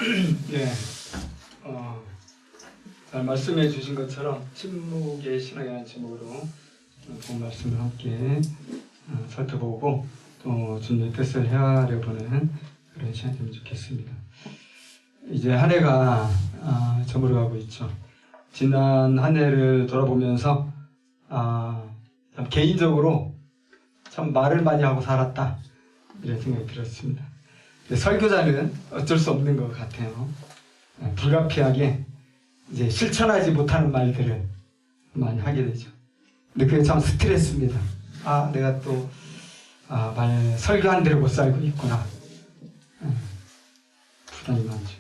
네, 잘 말씀해 주신 것처럼 침묵의 신앙이라는 제목으로 본 말씀을 함께 살펴보고 또 주님의 뜻을 헤아려 보는 그런 시간이 되면 좋겠습니다. 이제 한 해가 저물어가고 있죠. 지난 한 해를 돌아보면서 참 개인적으로 참 말을 많이 하고 살았다 이런 생각이 들었습니다. 설교자는 어쩔 수 없는 것 같아요. 불가피하게 이제 실천하지 못하는 말들을 많이 하게 되죠. 근데 그게 참 스트레스입니다. 내가 또 말 설교한 대로 못 살고 있구나. 부담이 많죠.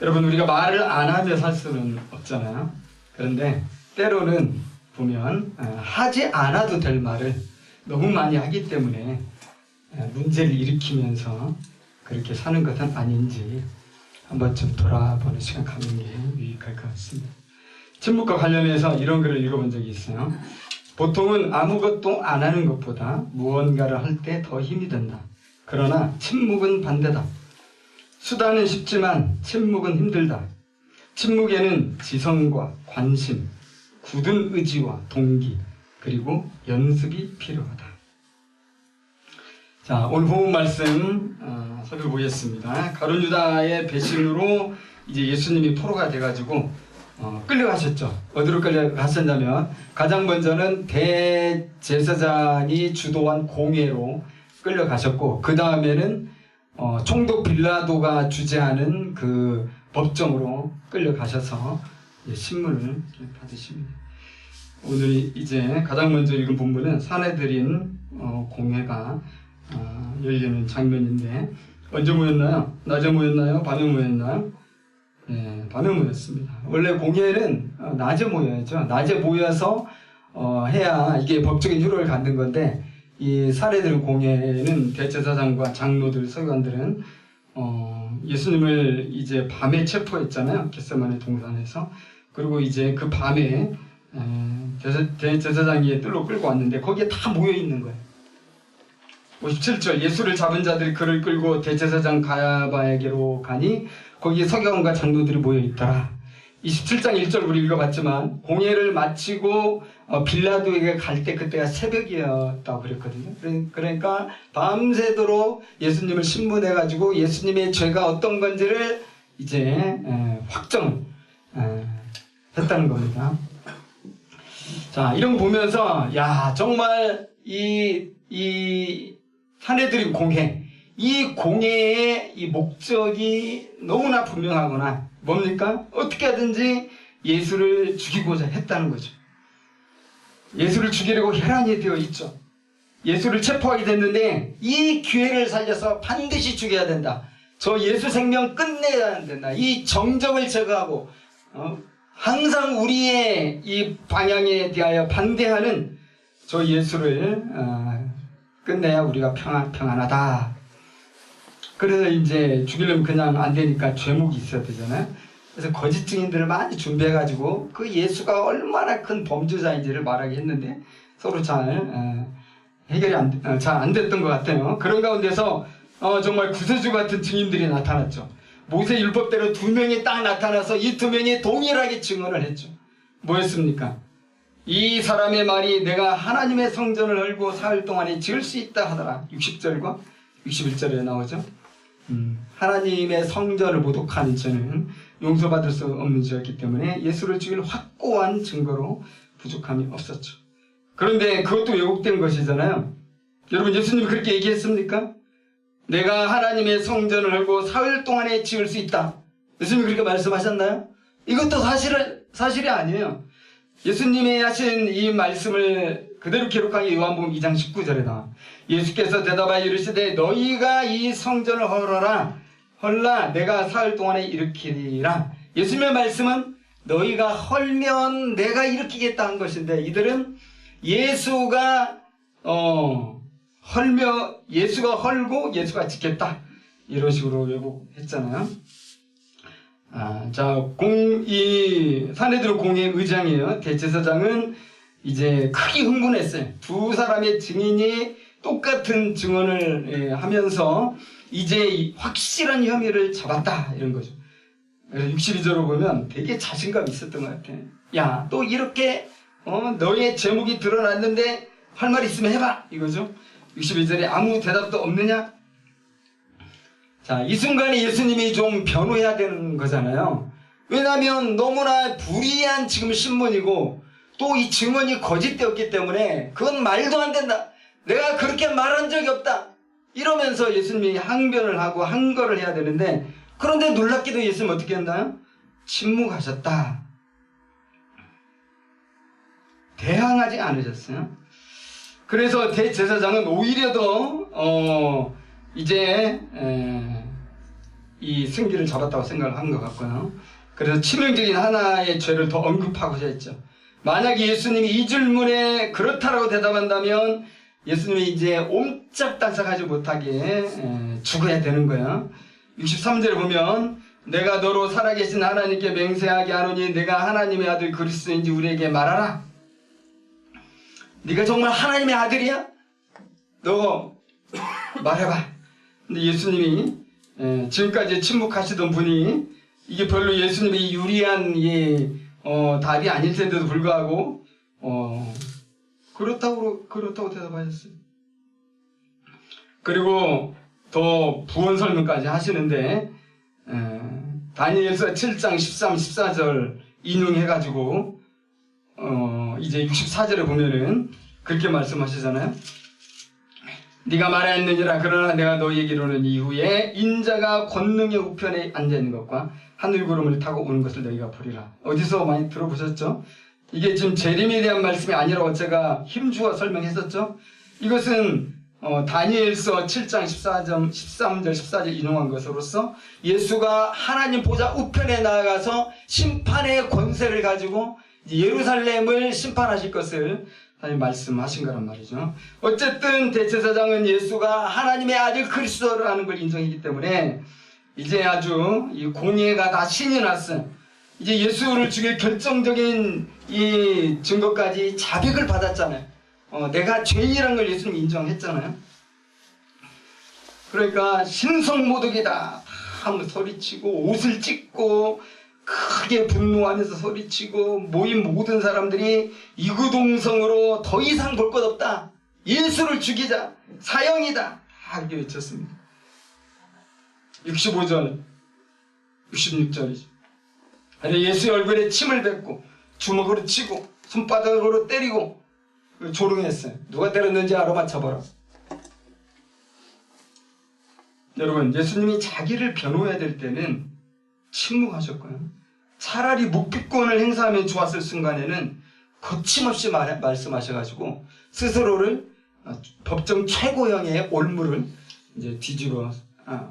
여러분, 우리가 말을 안 하며 살 수는 없잖아요. 그런데 때로는 보면 하지 않아도 될 말을 너무 많이 하기 때문에 문제를 일으키면서 그렇게 사는 것은 아닌지 한번 좀 돌아보는 시간 갖는 게 유익할 것 같습니다. 침묵과 관련해서 이런 글을 읽어본 적이 있어요. 보통은 아무것도 안 하는 것보다 무언가를 할 때 더 힘이 든다. 그러나 침묵은 반대다. 수단은 쉽지만 침묵은 힘들다. 침묵에는 지성과 관심, 굳은 의지와 동기, 그리고 연습이 필요하다. 자, 오늘 본문 말씀 살펴보겠습니다. 가룟 유다의 배신으로 이제 예수님이 포로가 돼가지고 끌려가셨죠. 어디로 끌려갔었냐면 가장 먼저는 대제사장이 주도한 공회로 끌려가셨고, 그 다음에는 총독 빌라도가 주재하는 그 법정으로 끌려가셔서 신문을 받으십니다. 오늘 이제 가장 먼저 읽은 본문은 산헤드린 공회가 열리는 장면인데, 언제 모였나요? 낮에 모였나요? 밤에 모였나요? 네, 밤에 모였습니다. 원래 공회는 낮에 모여야죠. 낮에 모여서 해야 이게 법적인 효력을 갖는 건데, 이 산헤드린 공회는 대제사장과 장로들, 서기관들은 예수님을 이제 밤에 체포했잖아요. 겟세마네 동산에서. 그리고 이제 그 밤에 대제사장이 뜰로 끌고 왔는데 거기에 다 모여 있는 거예요. 57절, 예수를 잡은 자들이 그를 끌고 대제사장 가야바에게로 가니 거기에 서기관과 장로들이 모여 있더라. 27장 1절 우리 읽어봤지만 공회를 마치고 빌라도에게 갈 때 그때가 새벽이었다고 그랬거든요. 그러니까 밤새도록 예수님을 신문해가지고 예수님의 죄가 어떤 건지를 이제 확정을 했다는 겁니다. 자, 이런 거 보면서 정말 이 산헤드린 공회, 이 공회의 이 목적이 너무나 분명하구나. 뭡니까? 어떻게 하든지 예수를 죽이고자 했다는 거죠. 예수를 죽이려고 혈안이 되어 있죠. 예수를 체포하게 됐는데 이 기회를 살려서 반드시 죽여야 된다. 저 예수 생명 끝내야 된다. 이 정적을 제거하고 항상 우리의 이 방향에 대하여 반대하는 저 예수를 끝내야 우리가 평안하다. 그래서 이제 죽이려면 그냥 안 되니까 죄목이 있어야 되잖아요. 그래서 거짓 증인들을 많이 준비해가지고 그 예수가 얼마나 큰 범죄자인지를 말하게 했는데 서로 잘 해결이 잘 안 됐던 것 같아요. 그런 가운데서 정말 구세주 같은 증인들이 나타났죠. 모세 율법대로 2명이 딱 나타나서 이 2명이 동일하게 증언을 했죠. 뭐였습니까? 이 사람의 말이 내가 하나님의 성전을 헐고 사흘 동안에 지을 수 있다 하더라. 60절과 61절에 나오죠. 하나님의 성전을 모독한 죄는 용서받을 수 없는 죄였기 때문에 예수를 죽일 확고한 증거로 부족함이 없었죠. 그런데 그것도 왜곡된 것이잖아요. 여러분, 예수님이 그렇게 얘기했습니까? 내가 하나님의 성전을 헐고 사흘 동안에 지을 수 있다. 예수님이 그렇게 말씀하셨나요? 이것도 사실이 아니에요. 예수님이 하신 이 말씀을 그대로 기록한 게 요한복음 2장 19절에 나와. 예수께서 대답하여 이르시되 너희가 이 성전을 헐라 내가 사흘 동안에 일으키리라. 예수님의 말씀은 너희가 헐면 내가 일으키겠다 한 것인데, 이들은 예수가 헐고 예수가 짓겠다 이런 식으로 왜곡했잖아요. 이 산헤드린 공회의 의장이에요. 대제사장은 이제 크게 흥분했어요. 두 사람의 증인이 똑같은 증언을 하면서 이제 확실한 혐의를 잡았다 이런 거죠. 그래서 62절을 보면 되게 자신감이 있었던 것 같아. 야, 또 이렇게 너의 제목이 드러났는데 할 말 있으면 해봐 이거죠. 62절에 아무 대답도 없느냐? 자, 이 순간에 예수님이 좀 변호해야 되는 거잖아요. 왜냐하면 너무나 불이한 지금 신문이고 또 이 증언이 거짓되었기 때문에 그건 말도 안 된다. 내가 그렇게 말한 적이 없다. 이러면서 예수님이 항변을 하고 항거를 해야 되는데, 그런데 놀랍게도 예수님 어떻게 했나요? 침묵하셨다. 대항하지 않으셨어요. 그래서 대제사장은 오히려 더 이제 이 승기를 잡았다고 생각을 한 것 같고요. 그래서 치명적인 하나의 죄를 더 언급하고자 했죠. 만약에 예수님이 이 질문에 그렇다라고 대답한다면 예수님이 이제 옴짝달싹하지 못하게 죽어야 되는 거야. 63절에 보면 내가 너로 살아계신 하나님께 맹세하게 하노니 내가 하나님의 아들 그리스도인지 우리에게 말하라. 네가 정말 하나님의 아들이야? 너 말해봐. 근데 예수님이 지금까지 침묵하시던 분이 이게 별로 예수님이 유리한 답이 아닐 텐데도 불구하고 그렇다고 대답하셨어요. 그리고 더 부언 설명까지 하시는데 다니엘서 7장 13, 14절 인용해가지고 이제 64절에 보면은 그렇게 말씀하시잖아요. 네가 말하였느니라. 그러나 내가 너희에게로는 이후에 인자가 권능의 우편에 앉아있는 것과 하늘구름을 타고 오는 것을 너희가 보리라. 어디서 많이 들어보셨죠? 이게 지금 재림에 대한 말씀이 아니라고 제가 힘주어 설명했었죠. 이것은 다니엘서 7장 13절 14절 인용한 것으로서 예수가 하나님 보좌 우편에 나아가서 심판의 권세를 가지고 예루살렘을 심판하실 것을 말씀하신 거란 말이죠. 어쨌든 대제사장은 예수가 하나님의 아들 그리스도라는 걸 인정했기 때문에 이제 아주 이 공예가 다 신이 났어요. 이제 예수를 죽일 결정적인 이 증거까지 자백을 받았잖아요. 내가 죄인이라는 걸 예수님이 인정했잖아요. 그러니까 신성모독이다 하면 소리치고 옷을 찢고 크게 분노하면서 소리치고 모인 모든 사람들이 이구동성으로 더 이상 볼 것 없다. 예수를 죽이자. 사형이다. 하게 외쳤습니다. 65절, 66절이죠. 예수의 얼굴에 침을 뱉고 주먹으로 치고 손바닥으로 때리고 조롱했어요. 누가 때렸는지 알아맞혀봐라. 여러분, 예수님이 자기를 변호해야 될 때는 침묵하셨고요. 차라리 묵비권을 행사하면 좋았을 순간에는 거침없이 말씀하셔가지고 스스로를 법정 최고형의 올무를 이제 뒤집어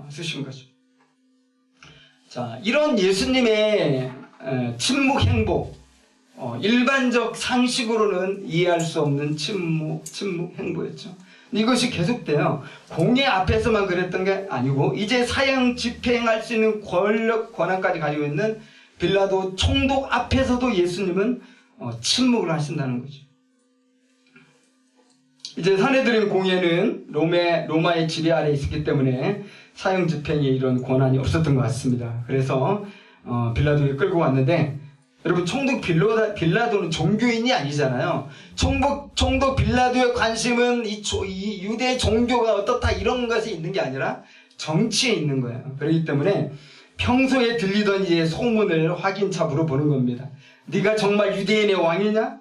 쓰신 거죠. 자, 이런 예수님의 침묵 행보, 일반적 상식으로는 이해할 수 없는 침묵 행보였죠. 이것이 계속돼요. 공회 앞에서만 그랬던 게 아니고 이제 사형 집행할 수 있는 권한까지 가지고 있는 빌라도 총독 앞에서도 예수님은 침묵을 하신다는 거죠. 이제 산헤드린 공회는 로마의 지배 아래 있었기 때문에 사형 집행에 이런 권한이 없었던 것 같습니다. 그래서 빌라도에 끌고 왔는데, 여러분, 총독 빌라도는 종교인이 아니잖아요. 총독 빌라도의 관심은 이 유대 종교가 어떻다 이런 것에 있는 게 아니라 정치에 있는 거예요. 그렇기 때문에 평소에 들리던 이제 소문을 확인차 물어보는 겁니다. 네가 정말 유대인의 왕이냐?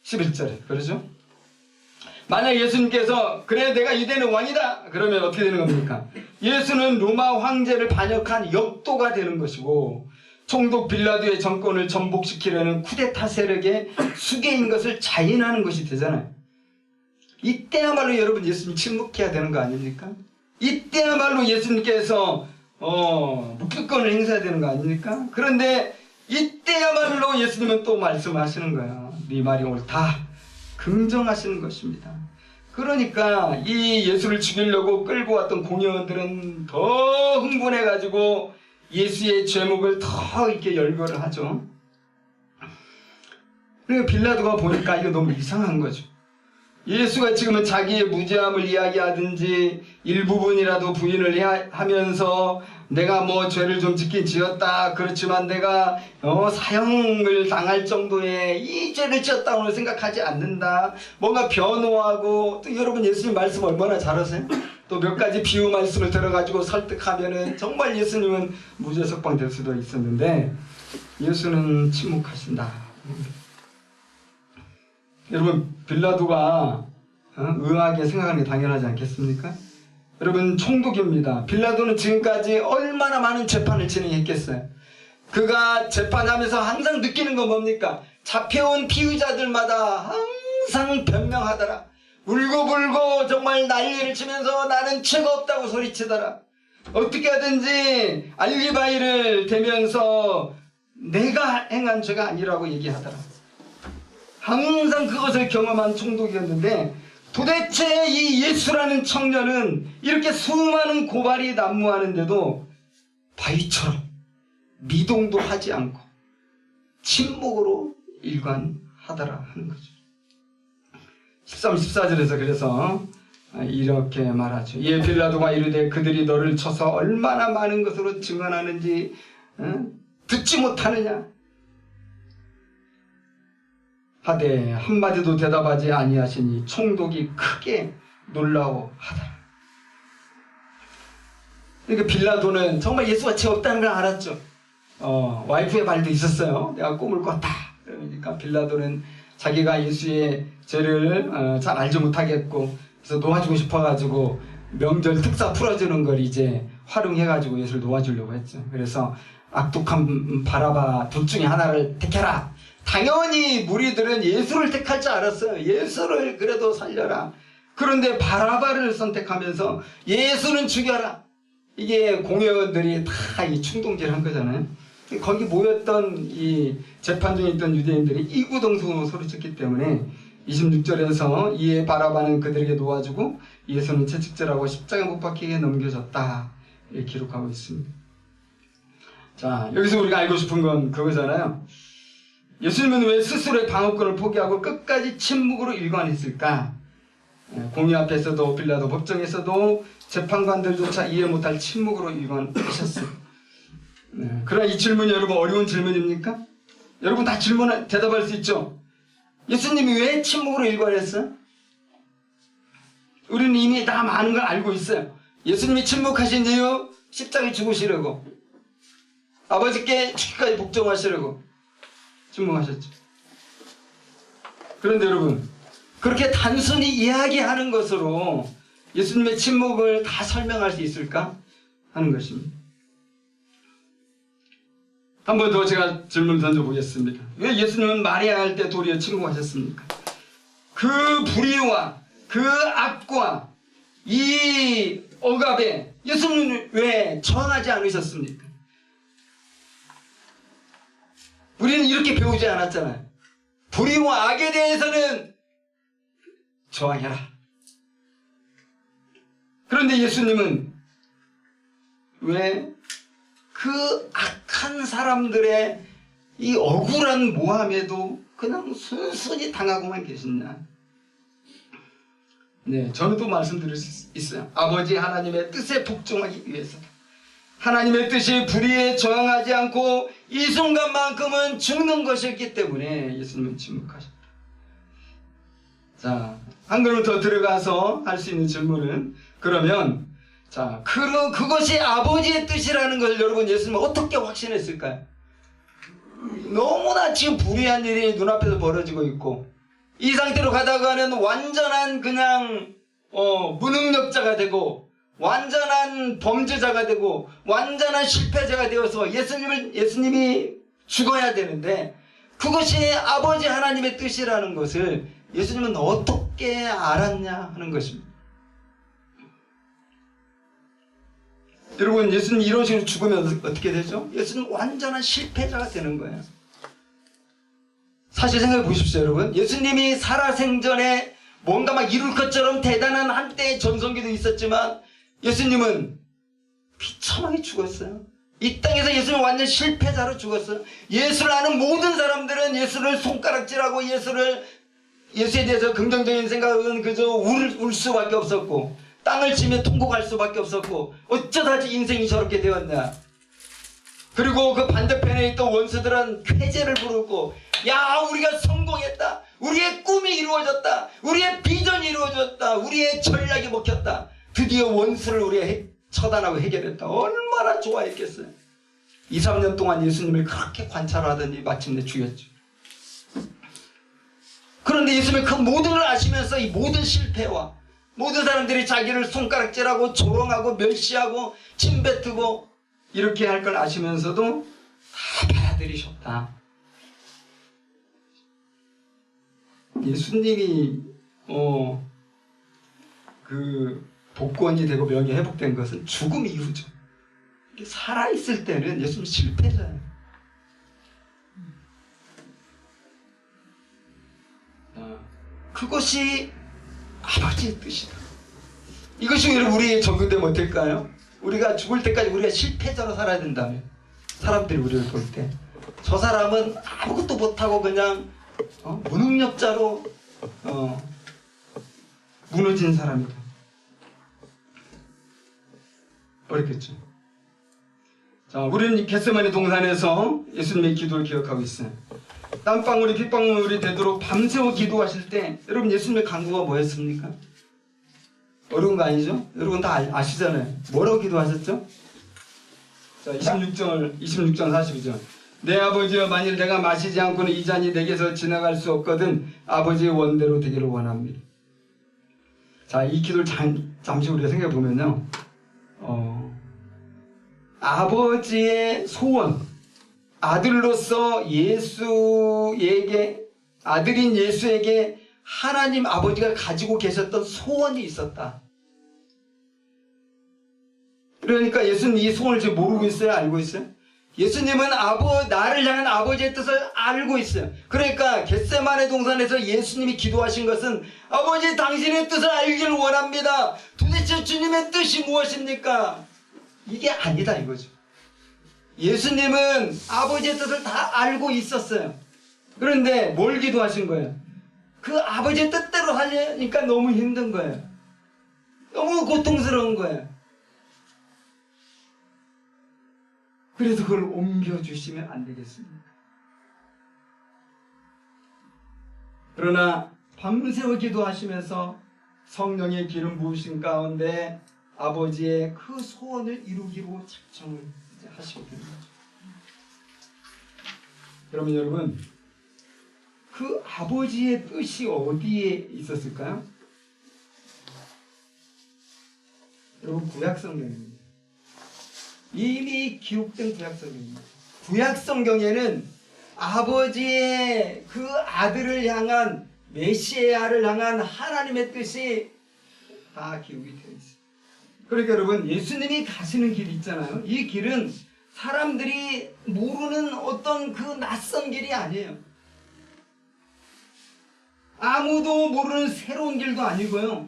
11절에 그러죠. 만약 예수님께서 그래 내가 유대인의 왕이다 그러면 어떻게 되는 겁니까? 예수는 로마 황제를 반역한 역도가 되는 것이고 총독 빌라도의 정권을 전복시키려는 쿠데타 세력의 수괴인 것을 자인하는 것이 되잖아요. 이때야말로 여러분 예수님 침묵해야 되는 거 아닙니까? 이때야말로 예수님께서 묵비권을 행사해야 되는 거 아닙니까? 그런데 이때야말로 예수님은 또 말씀하시는 거예요. 네 말이 옳다. 긍정하시는 것입니다. 그러니까 이 예수를 죽이려고 끌고 왔던 공회원들은 더 흥분해가지고 예수의 죄목을 더 이렇게 열거를 하죠. 그러니까 빌라도가 보니까 이거 너무 이상한 거죠. 예수가 지금은 자기의 무죄함을 이야기하든지 일부분이라도 부인을 하면서 내가 뭐 죄를 좀 짓긴 지었다, 그렇지만 내가 사형을 당할 정도의 이 죄를 지었다고는 생각하지 않는다, 뭔가 변호하고, 또 여러분 예수님 말씀 얼마나 잘하세요? 또 몇 가지 비유 말씀을 들어가지고 설득하면은 정말 예수님은 무죄 석방될 수도 있었는데 예수는 침묵하신다. 여러분 빌라도가 의아하게 생각하는 게 당연하지 않겠습니까? 여러분 총독입니다. 빌라도는 지금까지 얼마나 많은 재판을 진행했겠어요. 그가 재판하면서 항상 느끼는 건 뭡니까? 잡혀온 피의자들마다 항상 변명하더라. 울고불고 정말 난리를 치면서 나는 죄가 없다고 소리치더라. 어떻게 하든지 알리바이를 대면서 내가 행한 죄가 아니라고 얘기하더라. 항상 그것을 경험한 총독이었는데, 도대체 이 예수라는 청년은 이렇게 수많은 고발이 난무하는데도 바위처럼 미동도 하지 않고 침묵으로 일관하더라 하는 거죠. 13, 14절에서 그래서 이렇게 말하죠. 이에 빌라도가 이르되 그들이 너를 쳐서 얼마나 많은 것으로 증언하는지 듣지 못하느냐 하되 한마디도 대답하지 아니하시니 총독이 크게 놀라워하더라. 그러니까 빌라도는 정말 예수가 죄 없다는 걸 알았죠. 와이프의 말도 있었어요. 내가 꿈을 꿨다. 그러니까 빌라도는 자기가 예수의 죄를 잘 알지 못하겠고, 그래서 놓아주고 싶어가지고 명절 특사 풀어주는 걸 이제 활용해가지고 예수를 놓아주려고 했죠. 그래서 악독한 바라바 둘 중에 하나를 택해라. 당연히 무리들은 예수를 택할 줄 알았어요. 예수를 그래도 살려라. 그런데 바라바를 선택하면서 예수는 죽여라. 이게 공회원들이 다 이 충동질한 거잖아요. 거기 모였던 이 재판 중에 있던 유대인들이 이구동성으로 소리쳤기 때문에 26절에서 이에 바라바는 그들에게 놓아주고 예수는 채찍질하고 십자가 못 박히게 넘겨졌다, 이렇게 기록하고 있습니다. 자, 여기서 우리가 알고 싶은 건 그거잖아요. 예수님은 왜 스스로의 방어권을 포기하고 끝까지 침묵으로 일관했을까? 공의 앞에서도 빌라도 법정에서도 재판관들조차 이해 못할 침묵으로 일관하셨어요. 그러나 이 질문이 여러분 어려운 질문입니까? 여러분 다 질문에 대답할 수 있죠? 예수님이 왜 침묵으로 일관했어요? 우리는 이미 다 많은 걸 알고 있어요. 예수님이 침묵하신 이유, 십자가에 죽으시려고, 아버지께 죽기까지 복종하시려고 침묵하셨죠. 그런데 여러분, 그렇게 단순히 이야기하는 것으로 예수님의 침묵을 다 설명할 수 있을까 하는 것입니다. 한 번 더 제가 질문을 던져보겠습니다. 왜 예수님은 말해야 할 때 도리어 침묵하셨습니까? 그 불의와 그 악과 이 억압에 예수님은 왜 저항하지 않으셨습니까? 우리는 이렇게 배우지 않았잖아요. 불의와 악에 대해서는 저항해라. 그런데 예수님은 왜 그 악한 사람들의 이 억울한 모함에도 그냥 순순히 당하고만 계시냐? 네, 저는 또 말씀드릴 수 있어요. 아버지 하나님의 뜻에 복종하기 위해서, 하나님의 뜻이 불의에 저항하지 않고 이 순간만큼은 죽는 것이었기 때문에 예수님은 침묵하셨다. 자, 한 걸음 더 들어가서 할 수 있는 질문은, 그러면 자, 그것이 아버지의 뜻이라는 것을 여러분 예수님은 어떻게 확신했을까요? 너무나 지금 불의한 일이 눈앞에서 벌어지고 있고, 이 상태로 가다가는 완전한 그냥 무능력자가 되고, 완전한 범죄자가 되고, 완전한 실패자가 되어서 예수님이 죽어야 되는데, 그것이 아버지 하나님의 뜻이라는 것을 예수님은 어떻게 알았냐 하는 것입니다. 여러분, 예수님 이런 식으로 죽으면 어떻게 되죠? 예수님 완전한 실패자가 되는 거예요. 사실 생각해 보십시오, 여러분. 예수님이 살아생전에 뭔가 막 이룰 것처럼 대단한 한때의 전성기도 있었지만 예수님은 비참하게 죽었어요. 이 땅에서 예수님은 완전 실패자로 죽었어요. 예수를 아는 모든 사람들은 예수를 손가락질하고 예수를 예수에 대해서 긍정적인 생각은 그저 울 수밖에 없었고 땅을 치며 통곡할 수밖에 없었고 어쩌다 인생이 저렇게 되었냐. 그리고 그 반대편에 있던 원수들은 쾌재를 부르고 야 우리가 성공했다. 우리의 꿈이 이루어졌다. 우리의 비전이 이루어졌다. 우리의 전략이 먹혔다. 드디어 원수를 우리가 처단하고 해결했다. 얼마나 좋아했겠어요. 2, 3년 동안 예수님을 그렇게 관찰하더니 마침내 죽였죠. 그런데 예수님은 그 모든 걸 아시면서 이 모든 실패와 모든 사람들이 자기를 손가락질하고 조롱하고 멸시하고 침뱉고 이렇게 할 걸 아시면서도 다 받아들이셨다. 예수님이 그 복권이 되고 명예 회복된 것은 죽음 이후죠. 살아있을 때는 예수님 실패자예요. 그것이 아버지의 뜻이다. 이것이 왜 우리에 적용되면 어떨까요? 우리가 죽을 때까지 우리가 실패자로 살아야 된다면 사람들이 우리를 볼 때 저 사람은 아무것도 못하고 그냥 무능력자로 무너진 사람이다. 어렵겠죠. 자, 우리는 겟세마네 동산에서 예수님의 기도를 기억하고 있어요. 땀방울이 핏방울이 되도록 밤새워 기도하실 때 여러분 예수님의 간구가 뭐였습니까? 어려운 거 아니죠? 여러분 다 아시잖아요. 뭐라고 기도하셨죠? 자, 26장 42절. 내 아버지여 만일 내가 마시지 않고는 이 잔이 내게서 지나갈 수 없거든 아버지의 원대로 되기를 원합니다. 자, 이 기도를 잠시 우리가 생각해 보면요. 아버지의 소원, 아들로서 예수에게, 아들인 예수에게 하나님 아버지가 가지고 계셨던 소원이 있었다. 그러니까 예수님 이 소원을 지금 모르고 있어요? 알고 있어요? 예수님은 나를 향한 아버지의 뜻을 알고 있어요. 그러니까 겟세마네 동산에서 예수님이 기도하신 것은 아버지 당신의 뜻을 알기를 원합니다. 도대체 주님의 뜻이 무엇입니까? 이게 아니다 이거죠. 예수님은 아버지의 뜻을 다 알고 있었어요. 그런데 뭘 기도하신 거예요? 그 아버지의 뜻대로 하려니까 너무 힘든 거예요. 너무 고통스러운 거예요. 그래서 그걸 옮겨주시면 안 되겠습니까? 그러나 밤새워 기도하시면서 성령의 기름 부으신 가운데 아버지의 그 소원을 이루기로 작정을 하시게 됩니다. 그러면 여러분 그 아버지의 뜻이 어디에 있었을까요? 여러분 구약성경입니다. 이미 기록된 구약성경입니다. 구약성경에는 아버지의 그 아들을 향한 메시아를 향한 하나님의 뜻이 다 기록이 되어 있어요. 그러니까 여러분 예수님이 가시는 길 있잖아요. 이 길은 사람들이 모르는 어떤 그 낯선 길이 아니에요. 아무도 모르는 새로운 길도 아니고요.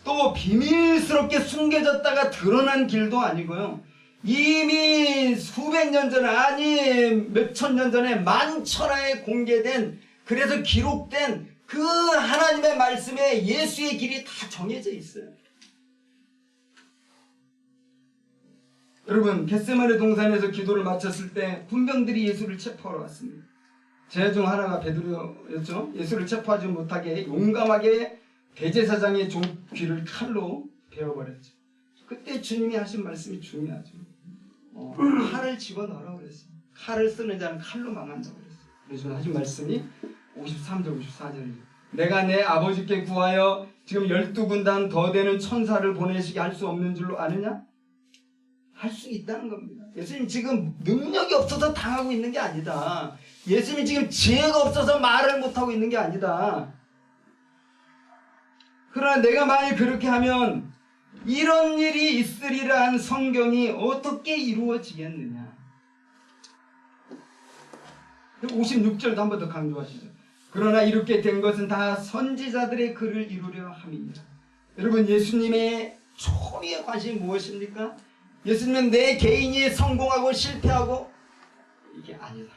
또 비밀스럽게 숨겨졌다가 드러난 길도 아니고요. 이미 수백 년 전에 아니 몇천 년 전에 만천하에 공개된 그래서 기록된 그 하나님의 말씀에 예수의 길이 다 정해져 있어요. 여러분 겟세마네 동산에서 기도를 마쳤을 때 군병들이 예수를 체포하러 왔습니다. 제 중 하나가 베드로였죠. 예수를 체포하지 못하게 용감하게 대제사장의 귀를 칼로 베어버렸죠. 그때 주님이 하신 말씀이 중요하죠. 칼을 집어넣으라고 그랬어요. 칼을 쓰는 자는 칼로 망한다고 그랬어요. 그래서 하신 말씀이 53절 54절이죠. 내가 내 아버지께 구하여 지금 12군단 더 되는 천사를 보내시게 할 수 없는 줄로 아느냐? 할 수 있다는 겁니다. 예수님 지금 능력이 없어서 당하고 있는 게 아니다. 예수님이 지금 지혜가 없어서 말을 못하고 있는 게 아니다. 그러나 내가 만약 그렇게 하면 이런 일이 있으리라는 성경이 어떻게 이루어지겠느냐. 56절도 한 번 더 강조하시죠. 그러나 이렇게 된 것은 다 선지자들의 글을 이루려 함이니라. 여러분 예수님의 초미의 관심이 무엇입니까? 예수님은 내 개인이 성공하고 실패하고 이게 아니다.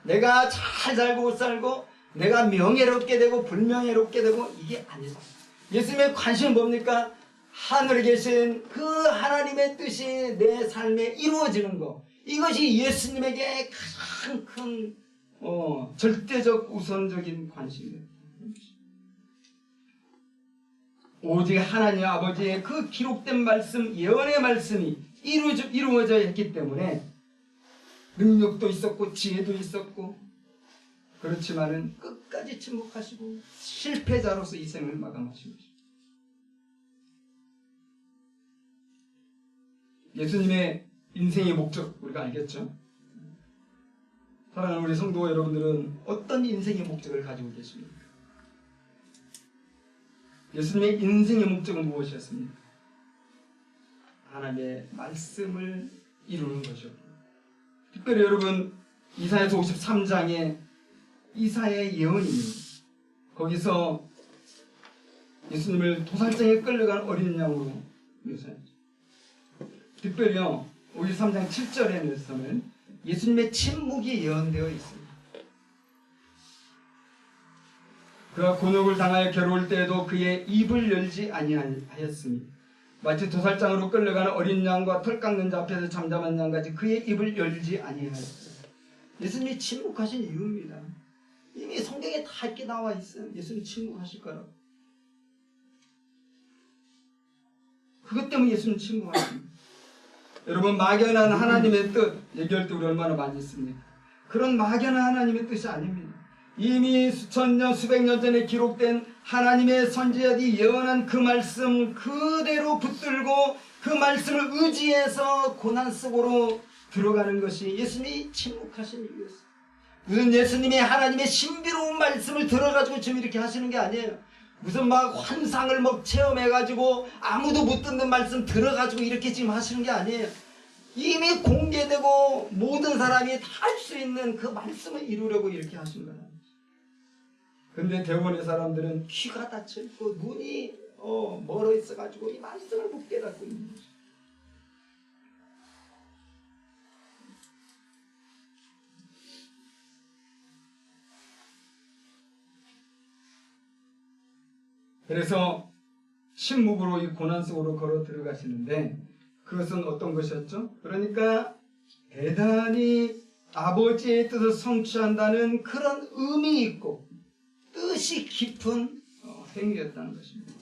내가 잘 살고 못 살고 내가 명예롭게 되고 불명예롭게 되고 이게 아니다. 예수님의 관심은 뭡니까? 하늘에 계신 그 하나님의 뜻이 내 삶에 이루어지는 것. 이것이 예수님에게 가장 큰 절대적 우선적인 관심입니다. 오직 하나님 아버지의 그 기록된 말씀, 예언의 말씀이 이루어져 있기 때문에 능력도 있었고 지혜도 있었고, 그렇지만은 끝까지 침묵하시고 실패자로서 이 생을 마감하신 것입니다. 예수님의 인생의 목적 우리가 알겠죠? 사랑하는 우리 성도 여러분들은 어떤 인생의 목적을 가지고 계십니까? 예수님의 인생의 목적은 무엇이었습니까? 하나님의 말씀을 이루는 것이었고, 특별히 여러분 이사야서 53장에 이사야의 예언입니다. 거기서 예수님을 도살장에 끌려간 어린 양으로 묘사했죠. 특별히요 53장 7절의 말씀은 예수님의 침묵이 예언되어 있습니다. 그가 곤욕을 당하여 괴로울 때에도 그의 입을 열지 아니하였으니 마치 도살장으로 끌려가는 어린 양과 털 깎는 자 앞에서 잠잠한 양같이 그의 입을 열지 아니하였어요. 예수님이 침묵하신 이유입니다. 이미 성경에 다 이렇게 나와 있어요. 예수님 침묵하실 거라고. 그것 때문에 예수님 침묵하십니다. 여러분, 막연한 하나님의 뜻 얘기할 때 우리 얼마나 많이 있습니까? 그런 막연한 하나님의 뜻이 아닙니다. 이미 수천 년 수백 년 전에 기록된 하나님의 선지자들이 예언한 그 말씀 그대로 붙들고 그 말씀을 의지해서 고난 속으로 들어가는 것이 예수님이 침묵하신 이유였어요. 무슨 예수님이 하나님의 신비로운 말씀을 들어가지고 지금 이렇게 하시는 게 아니에요. 무슨 막 환상을 막 체험해가지고 아무도 못 듣는 말씀 들어가지고 이렇게 지금 하시는 게 아니에요. 이미 공개되고 모든 사람이 다 할 수 있는 그 말씀을 이루려고 이렇게 하신 거예요. 근데 대부분의 사람들은 귀가 닫혀있고 눈이 멀어 있어가지고 이 말씀을 못 깨닫고 있는 거죠. 그래서 침묵으로 이 고난 속으로 걸어 들어가시는데 그것은 어떤 것이었죠? 그러니까 대단히 아버지의 뜻을 성취한다는 그런 의미 있고 뜻이 깊은 행위였다는 것입니다.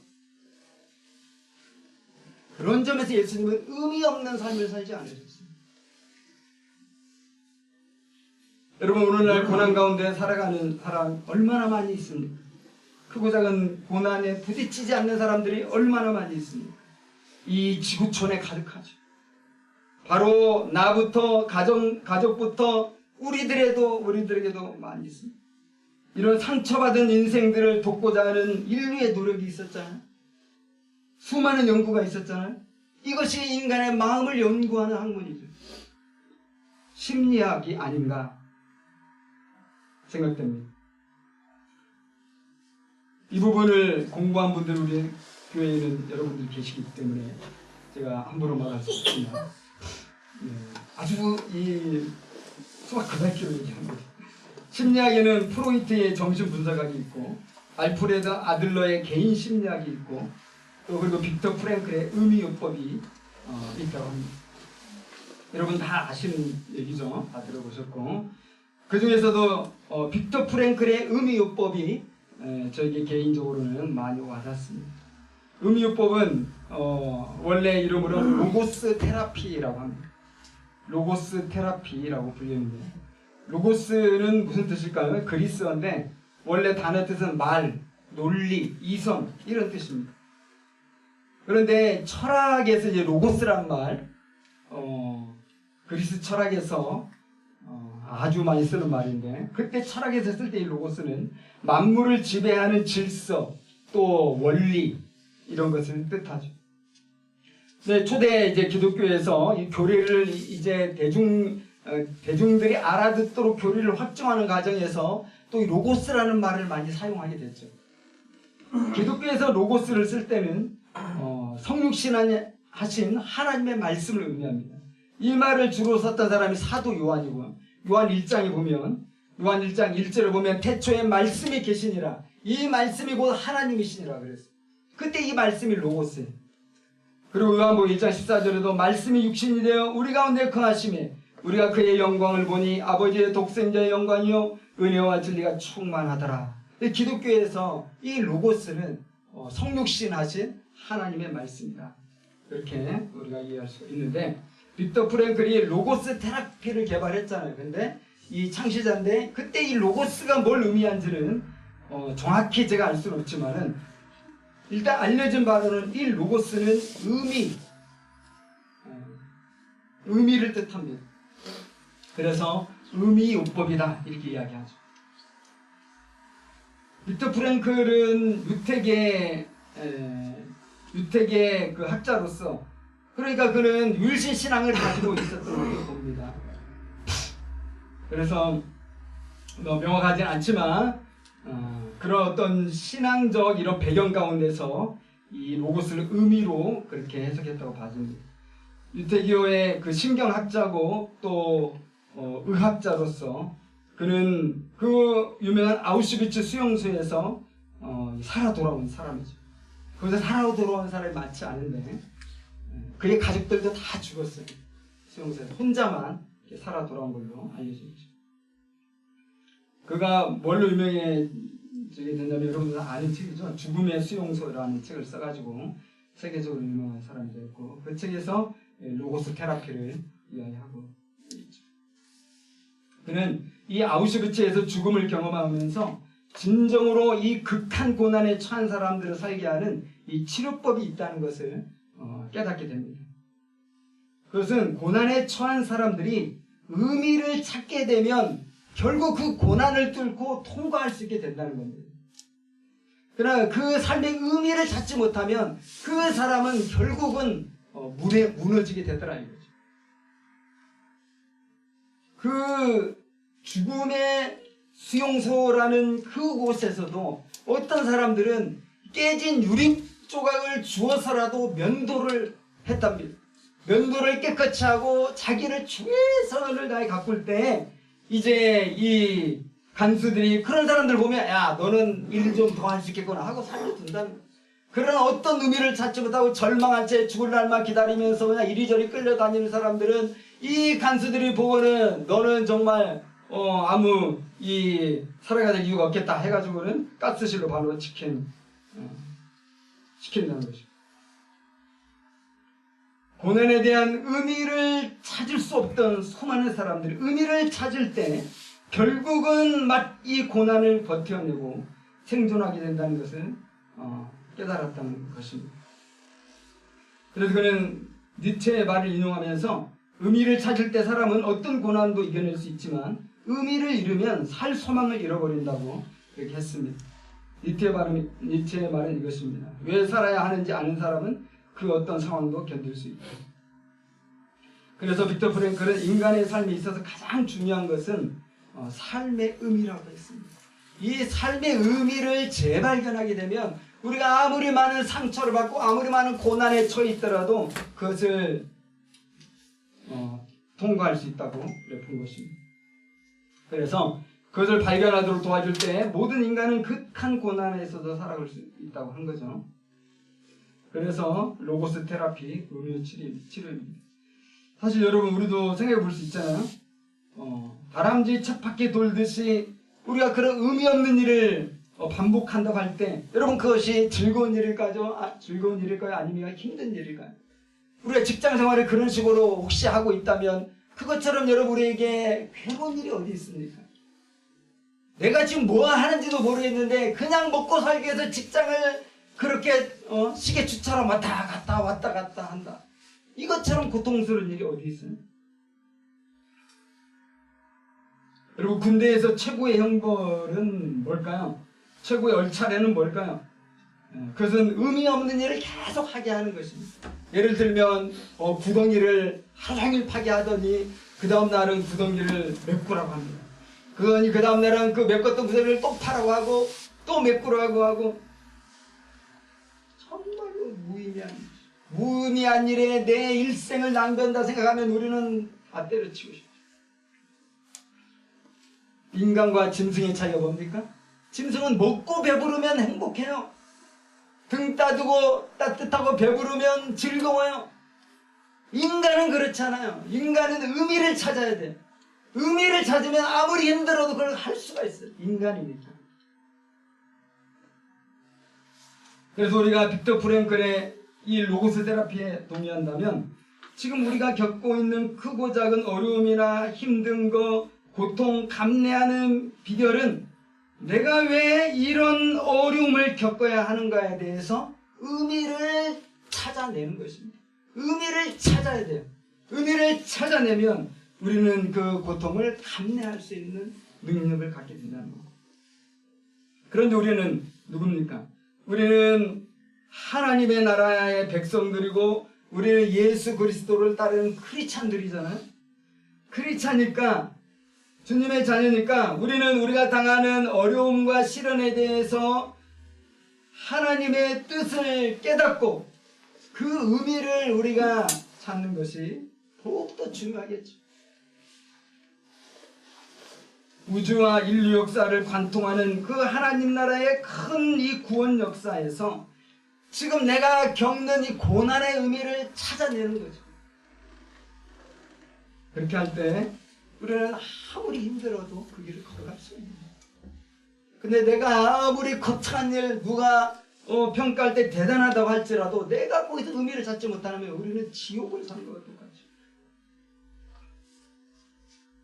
그런 점에서 예수님은 의미 없는 삶을 살지 않으셨습니다. 여러분, 오늘날 고난 가운데 살아가는 사람 얼마나 많이 있습니까? 크고 작은 고난에 부딪히지 않는 사람들이 얼마나 많이 있습니까? 이 지구촌에 가득하죠. 바로 나부터 가족부터 우리들에게도 많이 있습니다. 이런 상처받은 인생들을 돕고자 하는 인류의 노력이 있었잖아요. 수많은 연구가 있었잖아요. 이것이 인간의 마음을 연구하는 학문이죠. 심리학이 아닌가 생각됩니다. 이 부분을 공부한 분들 우리 교회에는 여러분들 계시기 때문에 제가 함부로 말할 수 없습니다. 아주 이 수학 그다기로 얘기합니다. 심리학에는 프로이트의 정신분석학이 있고 알프레드 아들러의 개인 심리학이 있고 또 그리고 빅터 프랭클의 의미요법이 있다고 합니다. 여러분 다 아시는 얘기죠. 다 들어보셨고 그 중에서도 빅터 프랭클의 의미요법이 저에게 개인적으로는 많이 와닿습니다. 의미요법은 원래 이름으로 로고스 테라피라고 합니다. 로고스 테라피라고 불리는데 로고스는 무슨 뜻일까요? 그리스어인데 원래 단어 뜻은 말, 논리, 이성 이런 뜻입니다. 그런데 철학에서 이제 로고스란 말, 그리스 철학에서 아주 많이 쓰는 말인데 그때 철학에서 쓸 때 이 로고스는 만물을 지배하는 질서 또 원리 이런 것을 뜻하죠. 네, 초대 이제 기독교에서 이 교리를 이제 대중들이 알아듣도록 교리를 확정하는 과정에서 또 이 로고스라는 말을 많이 사용하게 됐죠. 기독교에서 로고스를 쓸 때는 성육신하신 하나님의 말씀을 의미합니다. 이 말을 주로 썼던 사람이 사도 요한이고요. 요한 1장에 보면 요한 1장 1절을 보면 태초에 말씀이 계시니라. 이 말씀이 곧 하나님이시니라 그랬어요. 그때 이 말씀이 로고스예요. 그리고 요한복음 1장 14절에도 말씀이 육신이 되어 우리 가운데 거하심에 우리가 그의 영광을 보니 아버지의 독생자의 영광이요 은혜와 진리가 충만하더라. 기독교에서 이 로고스는 성육신 하신 하나님의 말씀이다. 이렇게 우리가 이해할 수 있는데, 빅터 프랭클이 로고스 테라피를 개발했잖아요. 근데 이 창시자인데 그때 이 로고스가 뭘 의미한지는 정확히 제가 알 수는 없지만은 일단 알려진 바로는 이 로고스는 의미를 뜻합니다. 그래서 의미요법이다 이렇게 이야기하죠. 빅터 프랭클은 유택의 그 학자로서, 그러니까 그는 유일신 신앙을 가지고 있었던 것으로 봅니다. 그래서 명확하진 않지만 그런 어떤 신앙적 이런 배경 가운데서 이 로고스를 의미로 그렇게 해석했다고 봐집니다. 유태교의 그 신경학자고 또 의학자로서 그는 그 유명한 아우슈비츠 수용소에서 살아 돌아온 사람이죠. 거기서 살아 돌아온 사람이 많지 않은데 그의 가족들도 다 죽었어요. 수용소에서 혼자만 살아 돌아온 걸로 알려집니다. 그가 뭘로 유명해지게 된다면 여러분들 아는 책이죠. 죽음의 수용소라는 책을 써가지고 세계적으로 유명한 사람이 되었고, 그 책에서 로고스 테라피를 이야기하고 있죠. 그는 이 아우슈비츠에서 죽음을 경험하면서 진정으로 이 극한 고난에 처한 사람들을 살게 하는 이 치료법이 있다는 것을 깨닫게 됩니다. 그것은 고난에 처한 사람들이 의미를 찾게 되면 결국 그 고난을 뚫고 통과할 수 있게 된다는 겁니다. 그러나 그 삶의 의미를 찾지 못하면 그 사람은 결국은 물에 무너지게 되더라 이거죠. 그 죽음의 수용소라는 그곳에서도 어떤 사람들은 깨진 유리 조각을 주어서라도 면도를 했답니다. 면도를 깨끗이 하고 자기를 최선을 다해 가꿀 때 이제 이 간수들이 그런 사람들 보면 야 너는 일 좀 더 할 수 있겠구나 하고 살려둔다는 거예요. 그러나 어떤 의미를 찾지 못하고 절망한 채 죽을 날만 기다리면서 그냥 이리저리 끌려다니는 사람들은 이 간수들이 보고는 너는 정말 아무 살아가는 이유가 없겠다 해가지고는 가스실로 바로 시킨다는 것이죠. 고난에 대한 의미를 찾을 수 없던 수많은 사람들이 의미를 찾을 때 결국은 이 고난을 버텨내고 생존하게 된다는 것을 깨달았다는 것입니다. 그래서 그는 니체의 말을 인용하면서 의미를 찾을 때 사람은 어떤 고난도 이겨낼 수 있지만 의미를 잃으면 살 소망을 잃어버린다고 그렇게 했습니다. 니체의 말은 이것입니다. 왜 살아야 하는지 아는 사람은 그 어떤 상황도 견딜 수 있다. 그래서 빅터 프랭클은 인간의 삶에 있어서 가장 중요한 것은 삶의 의미라고 했습니다. 이 삶의 의미를 재발견하게 되면 우리가 아무리 많은 상처를 받고 아무리 많은 고난에 처해 있더라도 그것을 통과할 수 있다고 본 것입니다. 그래서 그것을 발견하도록 도와줄 때 모든 인간은 극한 고난에서도 살아갈 수 있다고 한 거죠. 그래서 로고스 테라피, 의미 치료입니다. 사실 여러분 우리도 생각해 볼 수 있잖아요. 다람쥐 쳇바퀴 돌듯이 우리가 그런 의미 없는 일을 반복한다고 할 때 여러분 그것이 즐거운 일일까요? 즐거운 일일까요? 아니면 힘든 일일까요? 우리가 직장 생활을 그런 식으로 혹시 하고 있다면 그것처럼 여러분 우리에게 괴로운 일이 어디 있습니까? 내가 지금 뭐 하는지도 모르겠는데 그냥 먹고 살기 위해서 직장을 그렇게 시계추처럼 왔다 갔다 한다. 이것처럼 고통스러운 일이 어디 있어요? 그리고 군대에서 최고의 형벌은 뭘까요? 최고의 얼차례는 뭘까요? 그것은 의미 없는 일을 계속 하게 하는 것입니다. 예를 들면 구덩이를 하루 종일 파게 하더니 그 다음 날은 구덩이를 메꾸라고 합니다. 그 다음 날은 그 메꿨던 구덩이를 또 파라고 하고 또 메꾸라고 하고 정말로 무의미한 일에 내 일생을 낭비한다 생각하면 우리는 다 때려치고 싶죠. 인간과 짐승의 차이가 뭡니까? 짐승은 먹고 배부르면 행복해요. 등 따두고 따뜻하고 배부르면 즐거워요. 인간은 그렇지 않아요. 인간은 의미를 찾아야 돼요. 의미를 찾으면 아무리 힘들어도 그걸 할 수가 있어요. 인간이니까. 그래서 우리가 빅터 프랭클의 이 로고스 테라피에 동의한다면 지금 우리가 겪고 있는 크고 작은 어려움이나 힘든 거, 고통, 감내하는 비결은 내가 왜 이런 어려움을 겪어야 하는가에 대해서 의미를 찾아내는 것입니다. 의미를 찾아야 돼요. 의미를 찾아내면 우리는 그 고통을 감내할 수 있는 능력을 갖게 된다는 겁니다. 그런데 우리는 누굽니까? 우리는 하나님의 나라의 백성들이고 우리는 예수 그리스도를 따르는 크리스찬들이잖아요. 크리스찬이니까 주님의 자녀니까 우리는 우리가 당하는 어려움과 시련에 대해서 하나님의 뜻을 깨닫고 그 의미를 우리가 찾는 것이 더욱더 중요하겠죠. 우주와 인류 역사를 관통하는 그 하나님 나라의 큰 이 구원 역사에서 지금 내가 겪는 이 고난의 의미를 찾아내는 거죠. 그렇게 할 때 우리는 아무리 힘들어도 그 길을 걸어갈 수 있는 거예요. 근데 내가 아무리 거창한 일 누가 평가할 때 대단하다고 할지라도 내가 거기서 의미를 찾지 못하면 우리는 지옥을 사는 것과 똑같죠.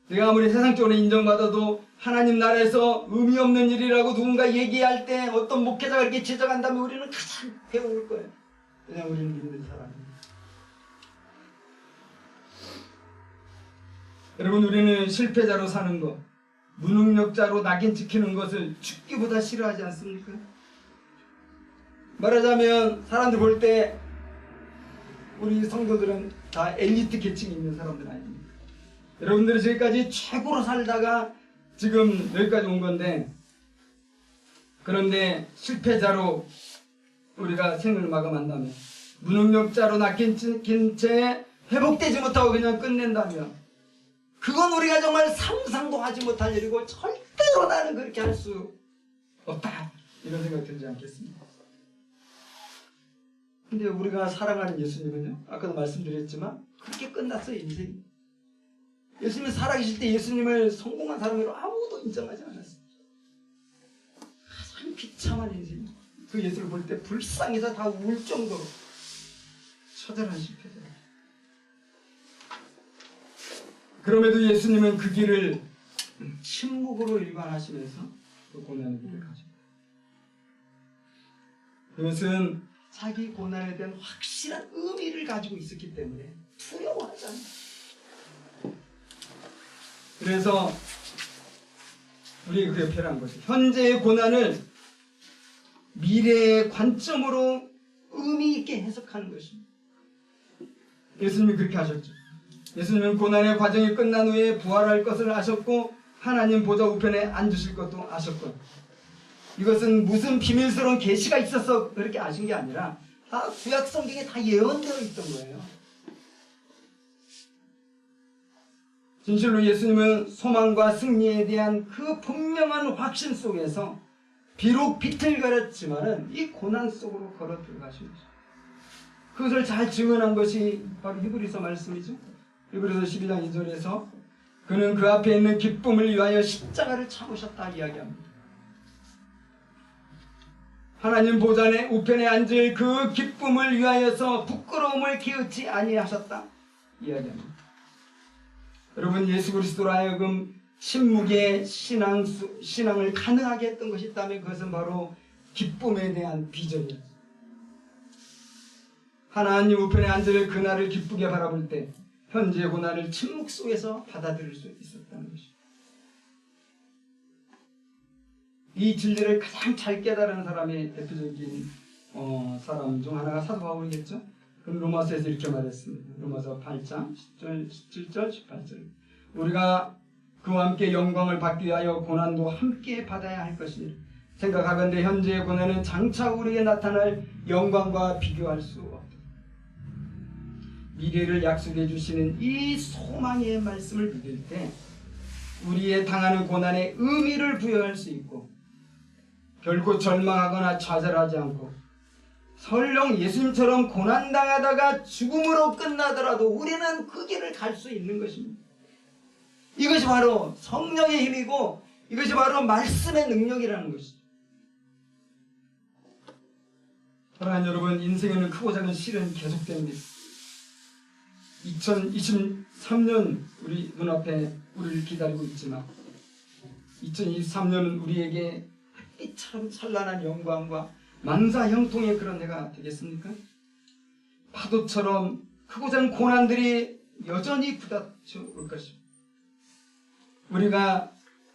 내가 아무리 세상적으로 인정받아도 하나님 나라에서 의미 없는 일이라고 누군가 얘기할 때 어떤 목회자가 이렇게 지적한다면 우리는 가장 배울 거예요. 왜냐하면 우리는 믿는 사람입니다. 여러분, 우리는 실패자로 사는 것, 무능력자로 낙인 찍히는 것을 죽기보다 싫어하지 않습니까? 말하자면 사람들 볼 때 우리 성도들은 다 엘리트 계층이 있는 사람들 아닙니까? 여러분들이 지금까지 최고로 살다가 지금 여기까지 온 건데, 그런데 실패자로 우리가 생을 마감한다면, 무능력자로 낚인 채 회복되지 못하고 그냥 끝낸다면 그건 우리가 정말 상상도 하지 못할 일이고 절대로 나는 그렇게 할 수 없다, 이런 생각 들지 않겠습니까? 근데 우리가 사랑하는 예수님은요, 아까도 말씀드렸지만 그렇게 끝났어요, 인생이. 예수님이 살아계실 때 예수님을 성공한 사람으로 아무도 인정하지 않았어요. 가장 비참한 인생. 그 예수를 볼 때 불쌍해서 다 울 정도로 처절한 실패자. 그럼에도 예수님은 그 길을 침묵으로 일관하시면서 그 고난의 길을 가십니다. 그것은 자기 고난에 대한 확실한 의미를 가지고 있었기 때문에 두려워하지 않아요. 그래서 우리가 그 옆에 한 것이 현재의 고난을 미래의 관점으로 의미 있게 해석하는 것입니다. 예수님이 그렇게 하셨죠. 예수님은 고난의 과정이 끝난 후에 부활할 것을 아셨고 하나님 보좌 우편에 앉으실 것도 아셨고, 이것은 무슨 비밀스러운 계시가 있어서 그렇게 아신 게 아니라 다 구약 성경에 다 예언되어 있던 거예요. 진실로 예수님은 소망과 승리에 대한 그 분명한 확신 속에서 비록 비틀거렸지만은 이 고난 속으로 걸어 들어가신 것이죠. 그것을 잘 증언한 것이 바로 히브리서 말씀이죠. 히브리서 12장 2절에서 그는 그 앞에 있는 기쁨을 위하여 십자가를 참으셨다 이야기합니다. 하나님 보좌 우편에 앉을 그 기쁨을 위하여서 부끄러움을 기웃지 아니하셨다 이야기합니다. 여러분, 예수 그리스도로 하여금 침묵의 신앙을 가능하게 했던 것이 있다면 그것은 바로 기쁨에 대한 비전이었습니다. 하나님 우편에 앉을 그날을 기쁘게 바라볼 때 현재의 고난을 침묵 속에서 받아들일 수 있었다는 것입니다. 이 진리를 가장 잘 깨달은 사람의 대표적인 사람 중 하나가 사도 바울이겠죠. 그럼 로마서에서 이렇게 말했습니다. 로마서 8장 10절, 17절, 18절. 우리가 그와 함께 영광을 받기 위하여 고난도 함께 받아야 할 것이니 생각하건대 현재의 고난은 장차 우리에게 나타날 영광과 비교할 수 없다. 미래를 약속해 주시는 이 소망의 말씀을 믿을 때 우리의 당하는 고난에 의미를 부여할 수 있고 결코 절망하거나 좌절하지 않고 설령 예수님처럼 고난당하다가 죽음으로 끝나더라도 우리는 그 길을 갈 수 있는 것입니다. 이것이 바로 성령의 힘이고 이것이 바로 말씀의 능력이라는 것이죠. 사랑하는 여러분, 인생에는 크고 작은 시련이 계속됩니다. 2023년 우리 눈앞에 우리를 기다리고 있지만 2023년은 우리에게 햇빛처럼 찬란한 영광과 만사형통의 그런 해가 되겠습니까? 파도처럼 크고 작은 고난들이 여전히 부닥쳐 올 것입니다. 우리가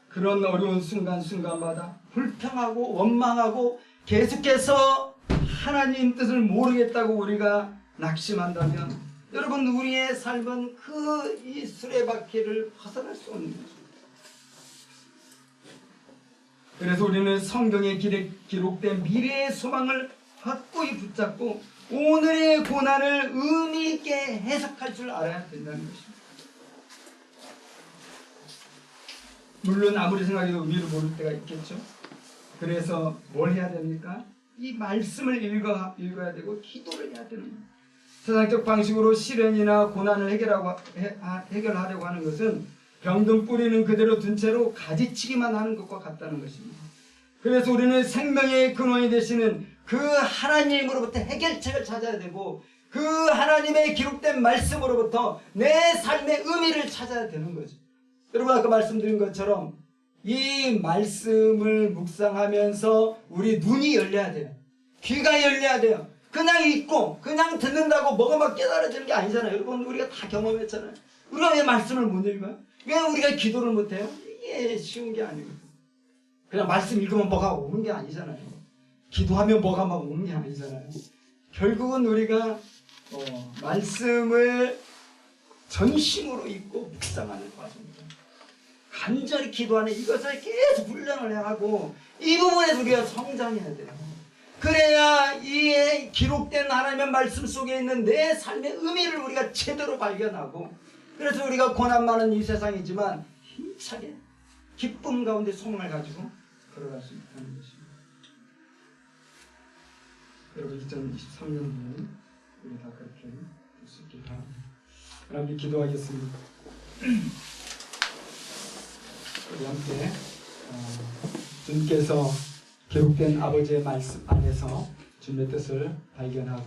그런 어려운 순간순간마다 불평하고 원망하고 계속해서 하나님 뜻을 모르겠다고 우리가 낙심한다면 여러분, 우리의 삶은 그 이 수레바퀴를 벗어날 수 없는 거죠. 그래서 우리는 성경에 기록된 미래의 소망을 확고히 붙잡고 오늘의 고난을 의미 있게 해석할 줄 알아야 된다는 것입니다. 물론 아무리 생각해도 의미를 모를 때가 있겠죠. 그래서 뭘 해야 됩니까? 이 말씀을 읽어야 되고 기도를 해야 되는 거예요. 세상적 방식으로 시련이나 고난을 해결하려고 하는 것은 병든 뿌리는 그대로 둔 채로 가지치기만 하는 것과 같다는 것입니다. 그래서 우리는 생명의 근원이 되시는 그 하나님으로부터 해결책을 찾아야 되고 그 하나님의 기록된 말씀으로부터 내 삶의 의미를 찾아야 되는 거죠. 여러분, 아까 말씀드린 것처럼 이 말씀을 묵상하면서 우리 눈이 열려야 돼요. 귀가 열려야 돼요. 그냥 읽고 그냥 듣는다고 뭐가 막 깨달아지는 게 아니잖아요. 여러분, 우리가 다 경험했잖아요. 우리가 왜 말씀을 못 읽어요? 왜 우리가 기도를 못해요? 이게 쉬운 게 아니거든요. 그냥 말씀 읽으면 뭐가 오는 게 아니잖아요. 기도하면 뭐가 막 오는 게 아니잖아요. 결국은 우리가 말씀을 전심으로 읽고 묵상하는 과정입니다. 간절히 기도하는 이것을 계속 훈련을 하고 이 부분에서 우리가 성장해야 돼요. 그래야 이 기록된 하나님의 말씀 속에 있는 내 삶의 의미를 우리가 제대로 발견하고 그래서 우리가 고난 많은 이 세상이지만 힘차게 기쁨 가운데 소망을 가지고 걸어갈 수 있다는 것입니다. 여러분, 2023년도에 우리 다 그렇게 될 수 있길 바랍니다. 하나님, 기도하겠습니다. 우리 함께 주님께서 기록된 아버지의 말씀 안에서 주님의 뜻을 발견하고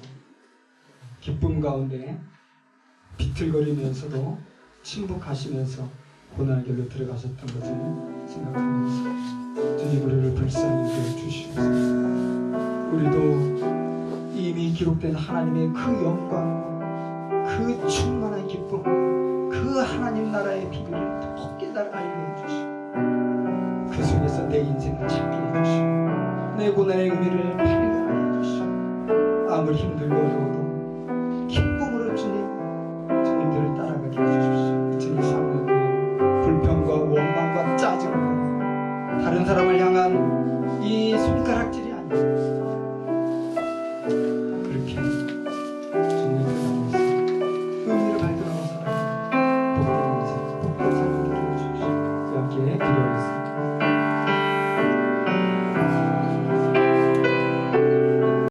기쁨 가운데 비틀거리면서도 침묵하시면서 고난의 길로 들어가셨던 것을 생각하면서 주님, 우리를 불쌍히 여겨 주시옵소서. 우리도 이미 기록된 하나님의 그 영광, 그 충만한 기쁨, 그 하나님 나라의 비밀을 더 깨달아 알려주시고 그 속에서 내 인생을 찾게 해주시고 내 고난의 의미를 발견하여 주시고 아무리 힘들고 어려워도 기쁨으로 주님들을 따라가게 해주십시오. 2023년도에 불평과 원망과 짜증과 다른 사람을 향한